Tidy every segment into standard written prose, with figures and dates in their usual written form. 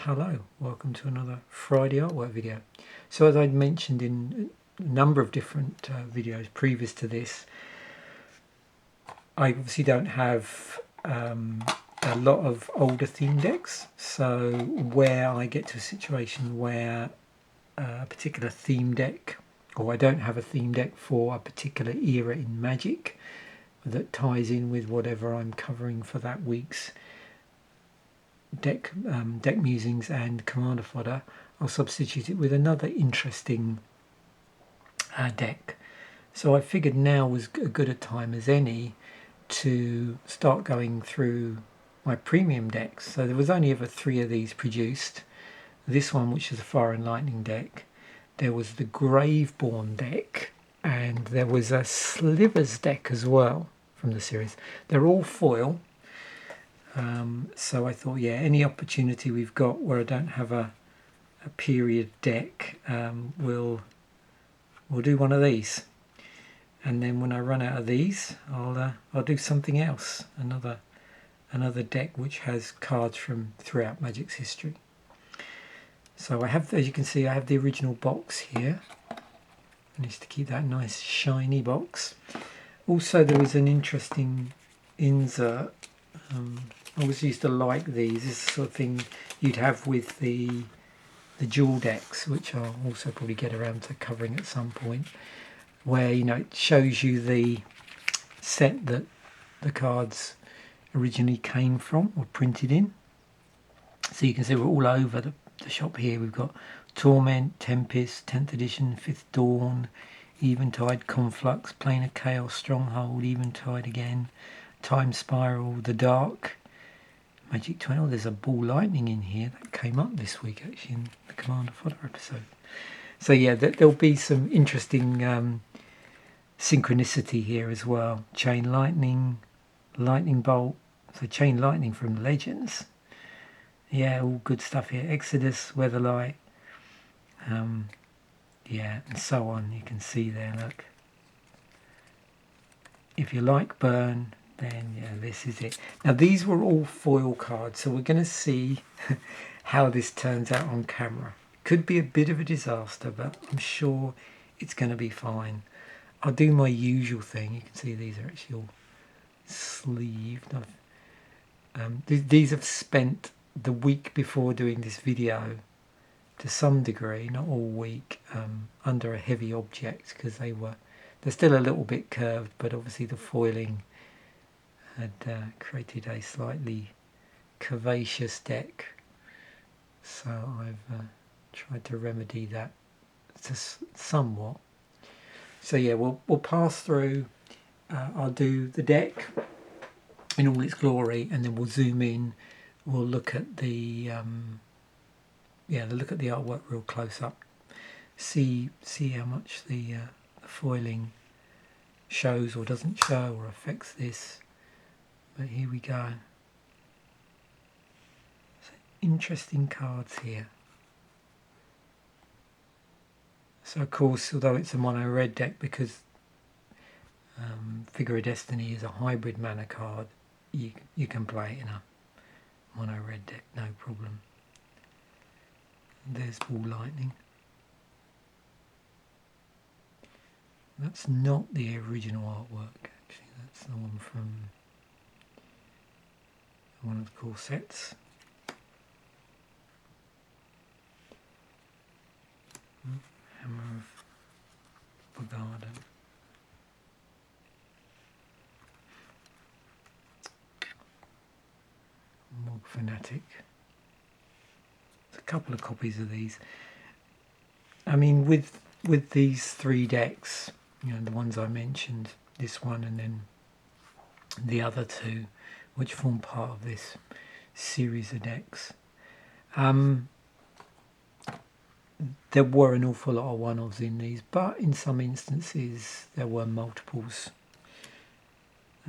Hello, welcome to another Friday artwork video. So as I'd mentioned in a number of different videos previous to this, I obviously don't have a lot of older theme decks, so where I get to a situation where a particular theme deck, or I don't have a theme deck for a particular era in Magic that ties in with whatever I'm covering for that week's deck musings and commander fodder, I'll substitute it with another interesting deck. So I figured now was as good a time as any to start going through my premium decks. So there was only ever 3 of these produced. This one, which is a Fire and Lightning deck, there was the Graveborn deck, and there was a Slivers deck as well from the series. They're all foil. So I thought, yeah, any opportunity we've got where I don't have a period deck, we'll do one of these. And then when I run out of these, I'll do something else, another deck which has cards from throughout Magic's history. So I have, as you can see, I have the original box here. Managed to keep that nice shiny box. Also, there was an interesting insert. I always used to like these. This is the sort of thing you'd have with the dual decks, which I'll also probably get around to covering at some point, where it shows you the set that the cards originally came from or printed in. So you can see we're all over the shop here. We've got Torment, Tempest, 10th edition, 5th Dawn, Eventide, Conflux, Plane of Chaos, Stronghold, Eventide again, Time Spiral, The Dark, Magic 20. There's a Ball Lightning in here that came up this week actually in the Commander Fodder episode. So yeah, there'll be some interesting synchronicity here as well. Chain Lightning, Lightning Bolt, so Chain Lightning from Legends. Yeah, all good stuff here. Exodus, Weatherlight, yeah, and so on. You can see there, look. If you like Burn, then yeah, this is it. Now these were all foil cards, so we're going to see how this turns out on camera. Could be a bit of a disaster, but I'm sure it's going to be fine. I'll do my usual thing. You can see these are actually all sleeved. These have spent the week before doing this video to some degree, not all week, under a heavy object because they're still a little bit curved, but obviously the foiling had created a slightly curvaceous deck, so I've tried to remedy that somewhat. So yeah, we'll pass through. I'll do the deck in all its glory, and then we'll zoom in. We'll look at the artwork real close up. See how much the foiling shows or doesn't show or affects this. But here we go. So interesting cards here. So of course, although it's a mono red deck, because Figure of Destiny is a hybrid mana card, you can play it in a mono red deck, no problem. There's Ball Lightning. That's not the original artwork, actually. That's the one from one of the core sets. Hammer of the Garden. Morg Fanatic. There's a couple of copies of these. I mean, with these 3 decks, the ones I mentioned, this one and then the other 2, which form part of this series of decks, there were an awful lot of one-offs in these, but in some instances there were multiples.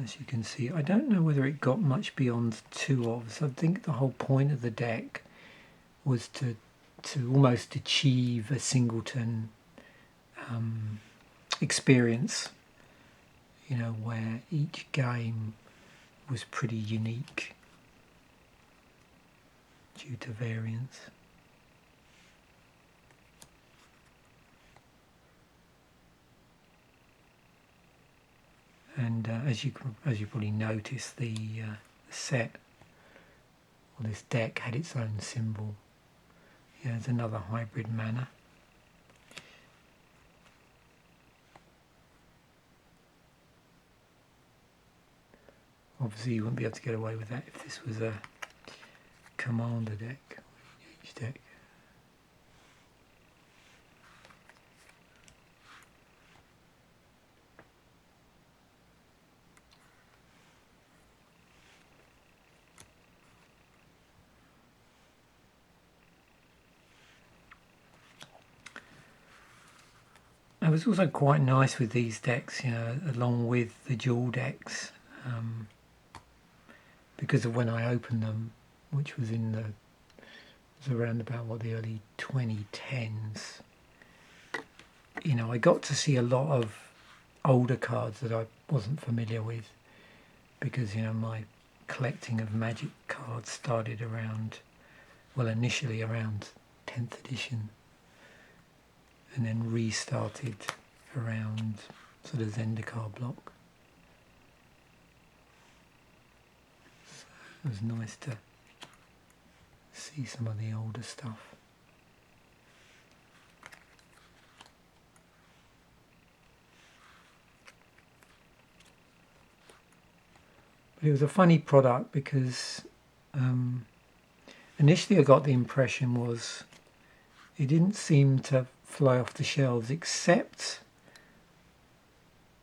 As you can see, I don't know whether it got much beyond 2-ofs. I think the whole point of the deck was to almost achieve a singleton experience, where each game was pretty unique. due to variance. And as you probably noticed, the set, or this deck, had its own symbol. Yeah, there's another hybrid manner. Obviously you wouldn't be able to get away with that if this was a commander deck, each deck. It was also quite nice with these decks, you know, along with the dual decks, because of when I opened them, which was around about the early 2010s. You know, I got to see a lot of older cards that I wasn't familiar with, because, you know, my collecting of Magic cards started around, well, initially around 10th edition, and then restarted around sort of Zendikar block. So it was nice to see some of the older stuff. But it was a funny product because initially I got the impression was it didn't seem to fly off the shelves, except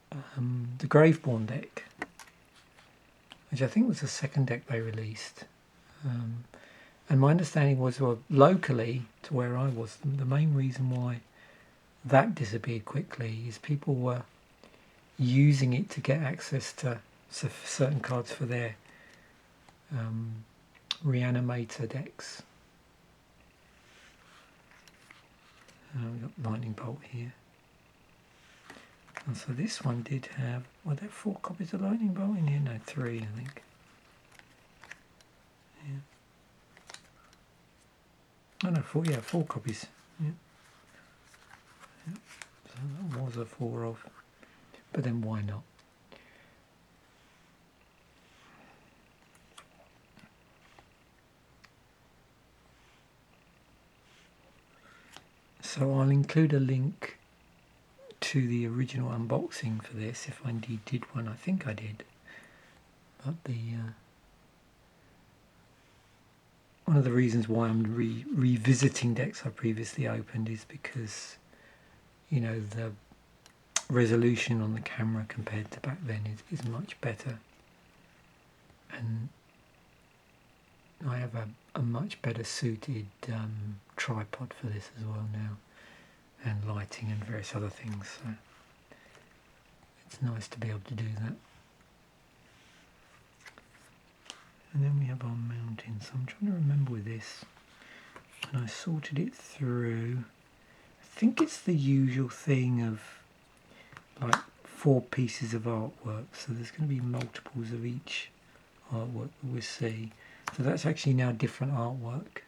the Graveborn deck, which I think was the second deck they released. And my understanding was, well, locally to where I was, the main reason why that disappeared quickly is people were using it to get access to certain cards for their Reanimator decks. We've got Lightning Bolt here. And so this one did have, were there 4 copies of Lightning Bolt in here? No, 3 I think. Yeah. Oh no, 4, yeah, 4 copies. Yeah. Yeah. So that was a 4 of. But then why not? So I'll include a link to the original unboxing for this, if I indeed did one. I think I did. But one of the reasons why I'm revisiting decks I previously opened is because, you know, the resolution on the camera compared to back then is much better, and I have a much better suited tripod for this as well now, and lighting and various other things, so it's nice to be able to do that. And then we have our mountain. So I'm trying to remember with this, and I sorted it through, I think it's the usual thing of like 4 pieces of artwork, so there's going to be multiples of each artwork that we'll see. So that's actually now different artwork.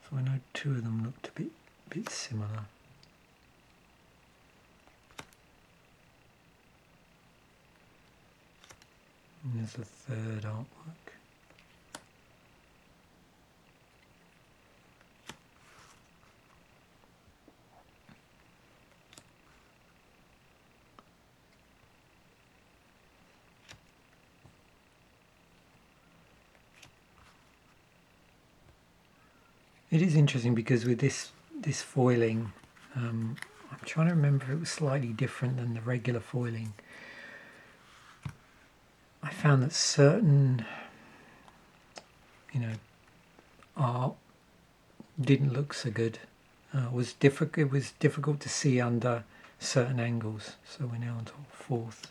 So I know 2 of them looked a bit similar. And there's a third artwork. It is interesting because with this foiling, I'm trying to remember if it was slightly different than the regular foiling. I found that certain, you know, art didn't look so good. It was difficult to see under certain angles. So we're now on to our 4th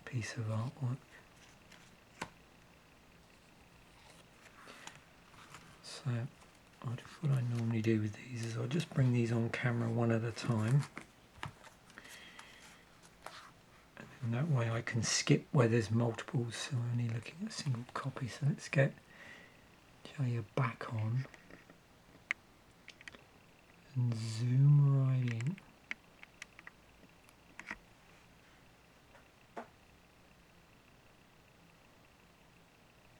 piece of artwork. So what I normally do with these is I'll just bring these on camera one at a time, and then And that way I can skip where there's multiples, so we're only looking at a single copy. So let's get Jaya back on and zoom right in.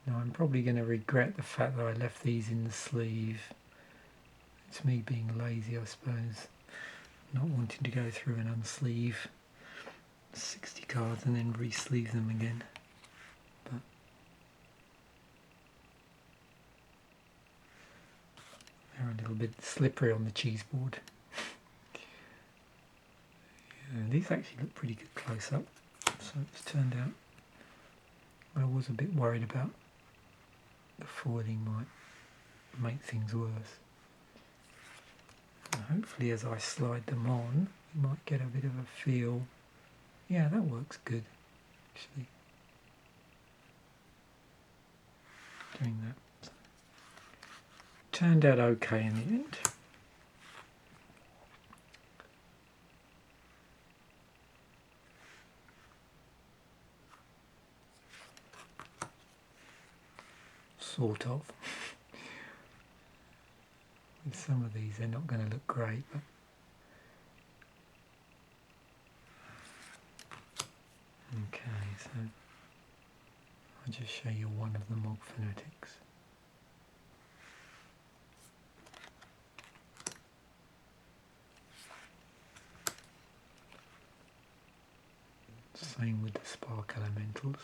Now I'm probably going to regret the fact that I left these in the sleeve. It's me being lazy, I suppose, not wanting to go through and unsleeve 60 cards and then re-sleeve them again. But they're a little bit slippery on the cheese board. Yeah, these actually look pretty good close up, so it's turned out I was a bit worried about the foiling might make things worse. And hopefully as I slide them on you might get a bit of a feel. Yeah, that works good actually, doing that. Turned out okay in the end. Sort of. With some of these they're not going to look great, but okay, so I'll just show you one of the Moog phonetics. Same with the spark elementals.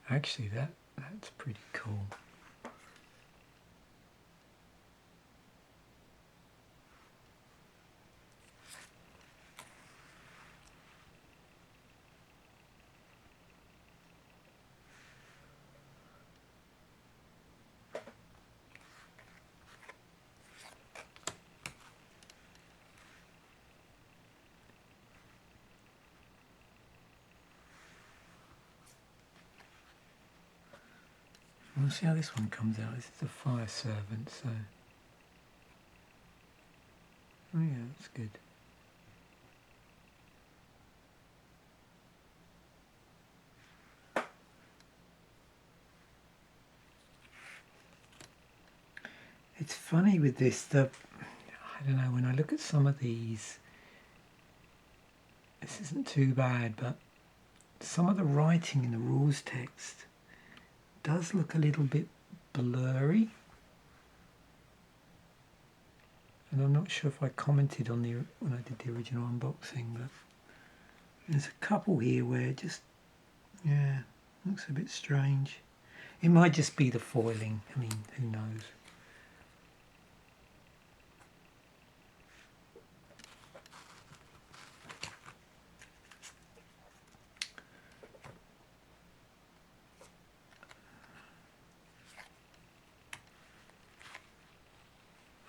Actually, that's pretty cool. We'll see how this one comes out. This is a fire servant, so oh yeah, that's good. It's funny with this, I don't know, when I look at some of these, this isn't too bad, but some of the writing in the rules text does look a little bit blurry. And I'm not sure if I commented on when I did the original unboxing, but there's a couple here where it just, yeah, looks a bit strange. It might just be the foiling, I mean, who knows.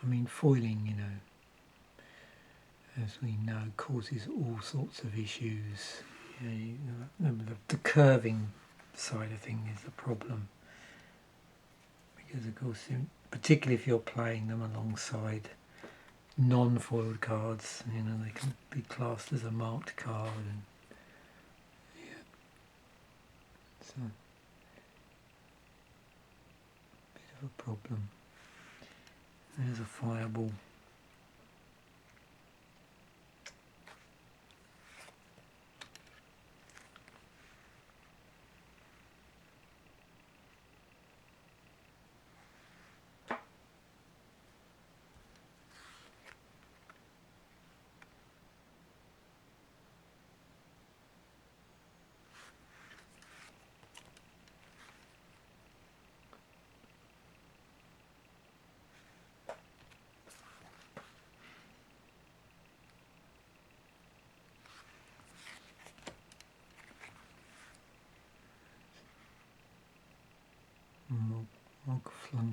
I mean, foiling, you know, as we know, causes all sorts of issues. You know, the curving side of thing is the problem. Because, of course, particularly if you're playing them alongside non-foiled cards, you know, they can be classed as a marked card. And, yeah. So, bit of a problem. There's a fireball.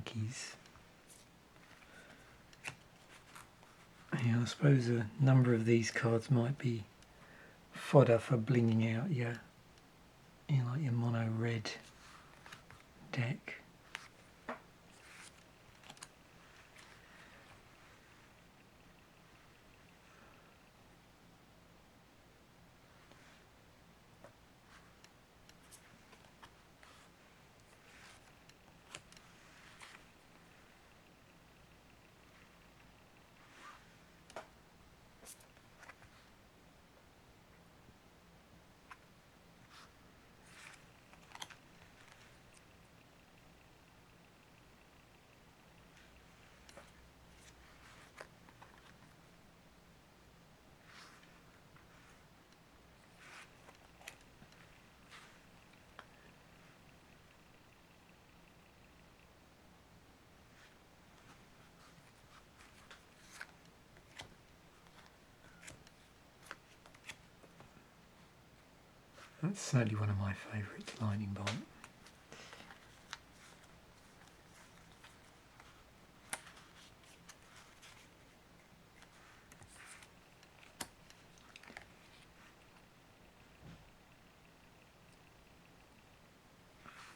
blinkies. Yeah, I suppose a number of these cards might be fodder for blinging out your, like your mono red deck. That's certainly one of my favourites, Lightning Bolt.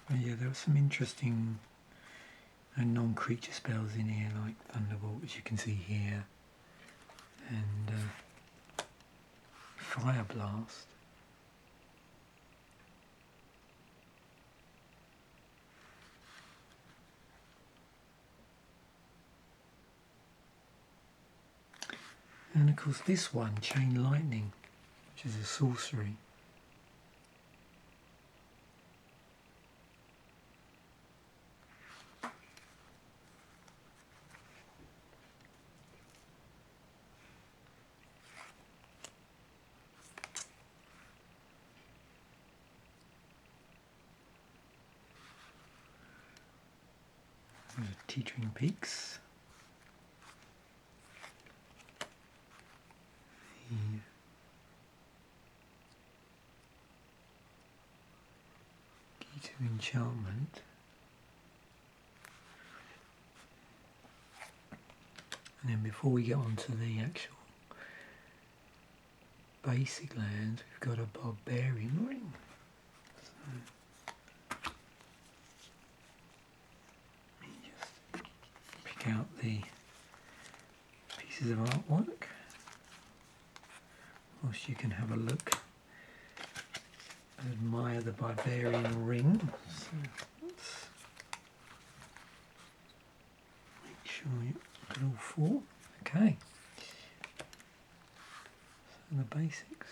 But yeah, there were some interesting non-creature spells in here, like Thunderbolt, as you can see here, and Fire Blast. And of course this one, Chain Lightning, which is a sorcery. Teetering Peaks. The Key to Enchantment. And then before we get on to the actual basic lands, we've got a Barbarian Ring. So, let me just pick out the pieces of artwork whilst you can have a look and admire the Barbarian Ring. So let's make sure you got all four. Okay, so the basics.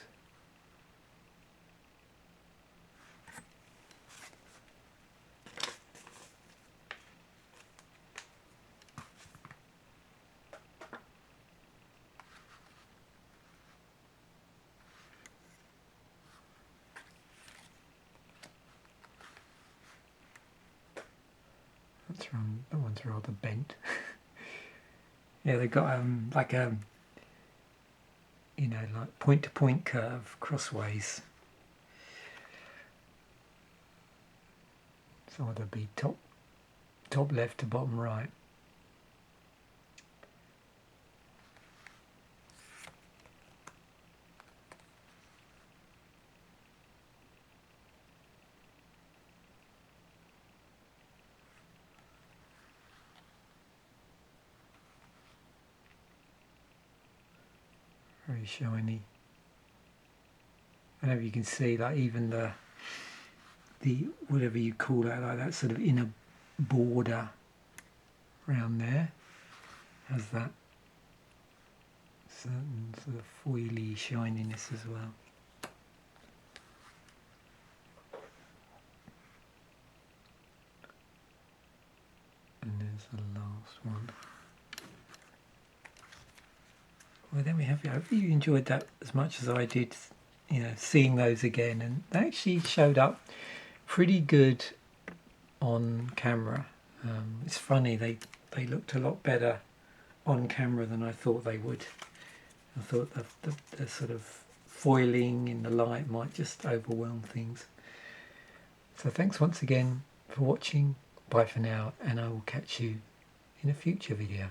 That one's rather bent. Yeah, they've got like a, you know, like point to point curve crossways. So either be top left to bottom right. Very shiny. I don't know if you can see, like even the whatever you call that, like that sort of inner border around there has that certain sort of foily shininess as well. And there's the last one. Well, then we have it. I hope you enjoyed that as much as I did, you know, seeing those again. And they actually showed up pretty good on camera. It's funny, they looked a lot better on camera than I thought they would. I thought the sort of foiling in the light might just overwhelm things. So thanks once again for watching. Bye. bye for now, and I will catch you in a future video.